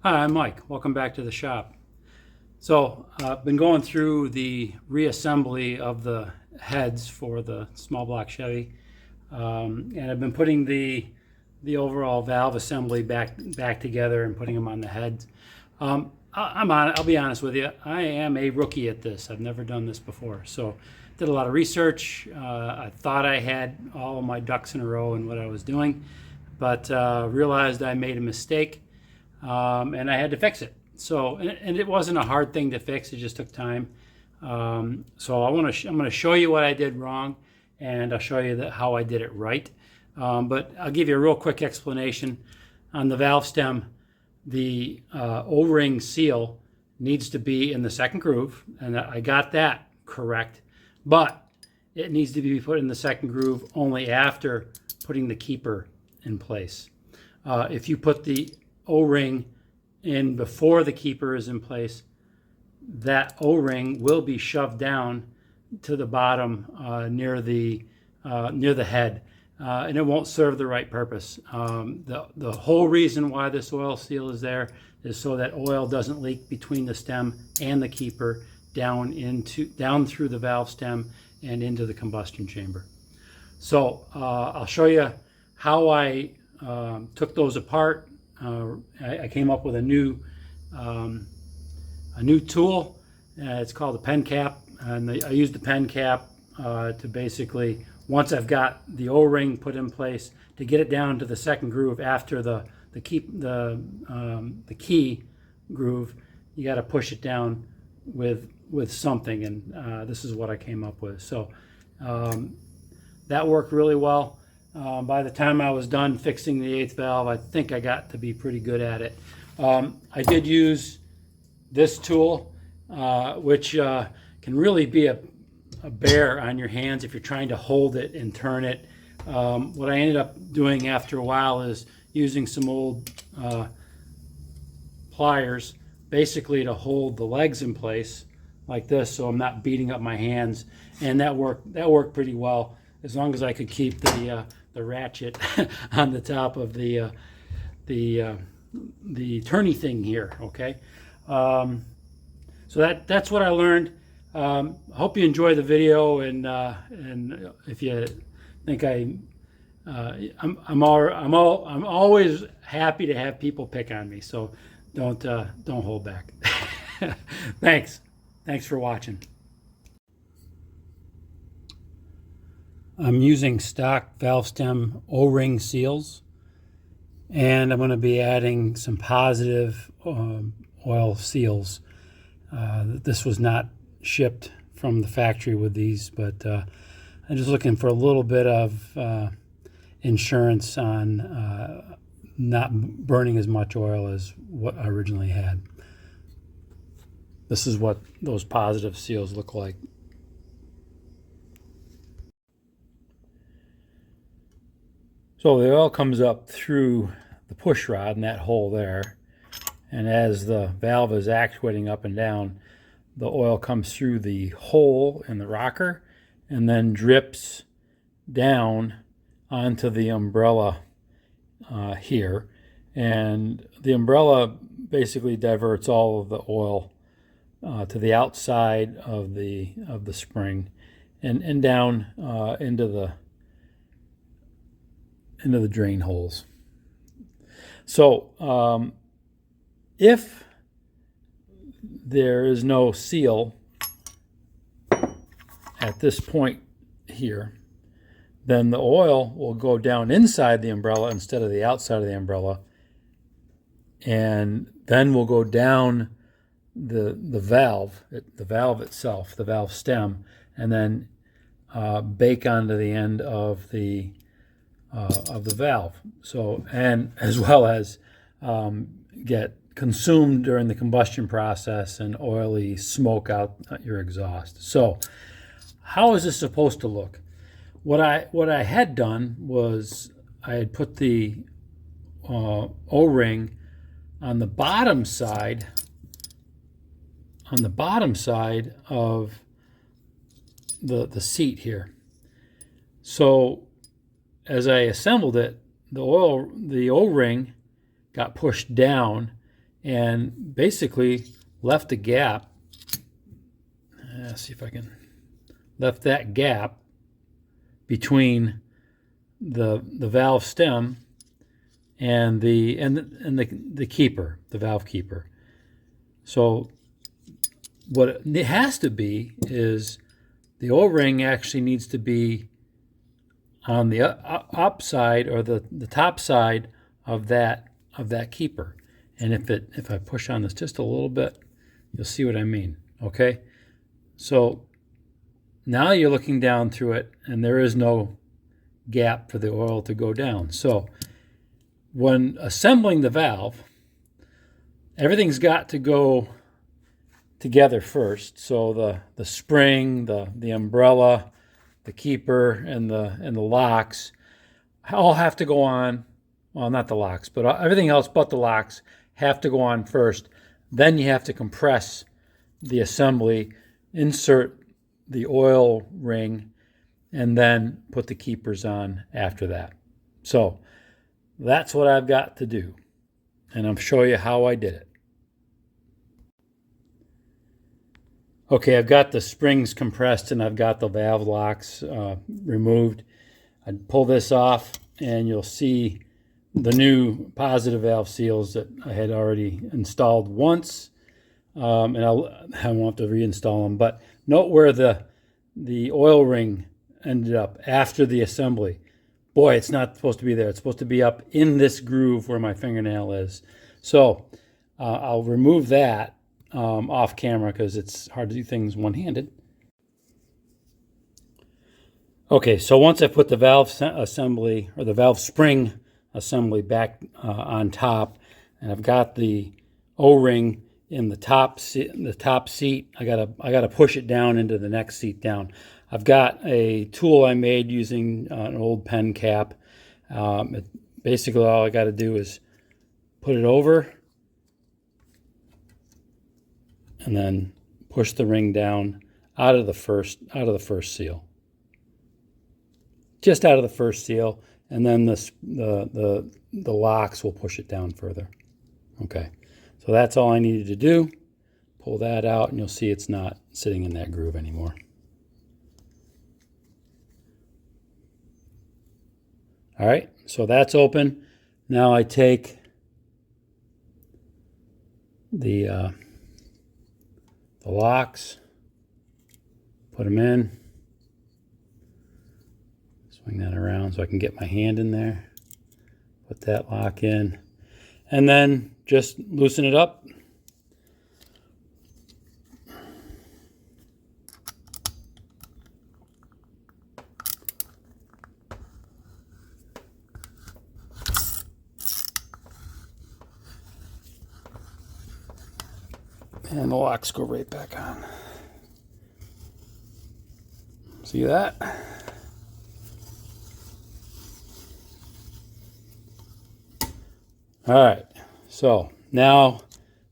Hi, I'm Mike. Welcome back to the shop. So I've been going through the reassembly of the heads for the small block Chevy, and I've been putting the overall valve assembly back together and putting them on the heads. I'll be honest with you, I am a rookie at this. I've never done this before, so did a lot of research. I thought I had all of my ducks in a row in what I was doing, but realized I made a mistake. And I had to fix it. So, and it wasn't a hard thing to fix. It just took time. So I'm going to show you what I did wrong, and I'll show you how I did it right. But I'll give you a real quick explanation. On the valve stem, the O-ring seal needs to be in the second groove, and I got that correct. But it needs to be put in the second groove only after putting the keeper in place. If you put the O-ring in before the keeper is in place, that O-ring will be shoved down to the bottom near the head, and it won't serve the right purpose. The whole reason why this oil seal is there is so that oil doesn't leak between the stem and the keeper down through the valve stem and into the combustion chamber. So I'll show you how I took those apart. I came up with a new tool. It's called a pen cap, and I used the pen cap to basically, once I've got the O-ring put in place, to get it down to the second groove after the key groove. You got to push it down with something, and this is what I came up with. So that worked really well. By the time I was done fixing the 8th valve, I think I got to be pretty good at it. I did use this tool, which can really be a bear on your hands if you're trying to hold it and turn it. What I ended up doing after a while is using some old pliers, basically to hold the legs in place like this, so I'm not beating up my hands, and that worked pretty well, as long as I could keep the ratchet on the top of the turny thing here. Okay, so that's what I learned. Hope you enjoy the video, and if you think I'm always happy to have people pick on me, so don't hold back. Thanks for watching. I'm using stock valve stem O-ring seals, and I'm going to be adding some positive oil seals. This was not shipped from the factory with these, but I'm just looking for a little bit of insurance on not burning as much oil as what I originally had. This is what those positive seals look like. So the oil comes up through the push rod in that hole there, and as the valve is actuating up and down, the oil comes through the hole in the rocker and then drips down onto the umbrella here, and the umbrella basically diverts all of the oil to the outside of the spring and down into the drain holes. So if there is no seal at this point here, then the oil will go down inside the umbrella instead of the outside of the umbrella, and then will go down the valve itself, the valve stem, and then bake onto the end of the valve. So, and as well as get consumed during the combustion process and oily smoke out your exhaust. So how is this supposed to look? What I had done was I had put the O-ring on the bottom side of the seat here. So as I assembled it, the O-ring got pushed down and basically left a gap. Let's see if I can, left that gap between the valve stem and the keeper, the valve keeper. So what it has to be is the O-ring actually needs to be on the up side, or the top side of that keeper. And if I push on this just a little bit, you'll see what I mean. Okay, so now you're looking down through it, and there is no gap for the oil to go down. So when assembling the valve, everything's got to go together first. So the spring, the umbrella, the keeper, and the locks all have to go on. Well, not the locks, but everything else but the locks have to go on first. Then you have to compress the assembly, insert the oil ring, and then put the keepers on after that. So that's what I've got to do, and I'll show you how I did it. Okay, I've got the springs compressed and I've got the valve locks removed. I'd pull this off and you'll see the new positive valve seals that I had already installed once, and I won't have to reinstall them. But note where the oil ring ended up after the assembly. Boy, it's not supposed to be there. It's supposed to be up in this groove where my fingernail is. So I'll remove that off camera because it's hard to do things one-handed. Okay, so once I put the valve assembly, or the valve spring assembly, back on top, and I've got the O-ring in the top seat, I gotta push it down into the next seat down. I've got a tool I made using an old pen cap. Basically, all I got to do is put it over and then push the ring down out of the first seal, just out of the first seal, and then the locks will push it down further. Okay, so that's all I needed to do. Pull that out, and you'll see it's not sitting in that groove anymore. All right, so that's open. Now I take the locks, put them in, swing that around so I can get my hand in there, put that lock in, and then just loosen it up. And the locks go right back on. See that? All right, so now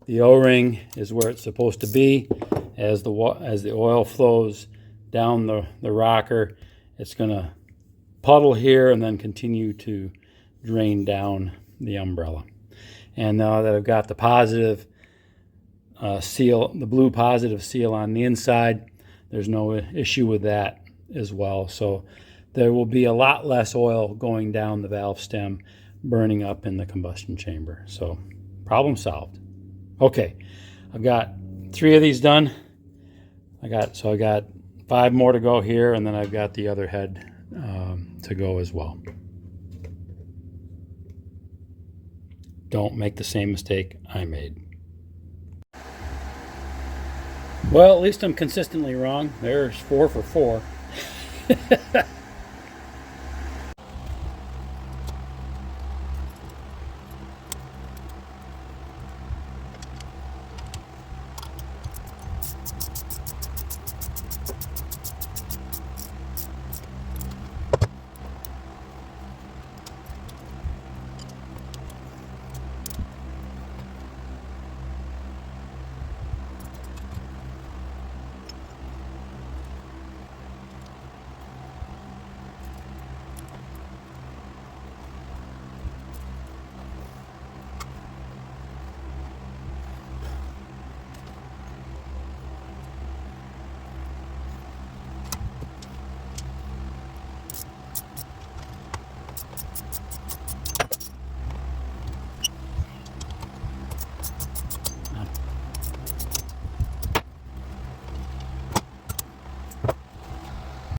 the O-ring is where it's supposed to be. As the oil flows down the rocker, it's gonna puddle here and then continue to drain down the umbrella. And now that I've got the positive seal, the blue positive seal on the inside, there's no issue with that as well. So there will be a lot less oil going down the valve stem, burning up in the combustion chamber. So problem solved. Okay, I've got 3 of these done. I got 5 more to go here, and then I've got the other head to go as well. Don't make the same mistake I made. Well, at least I'm consistently wrong. There's 4 for 4.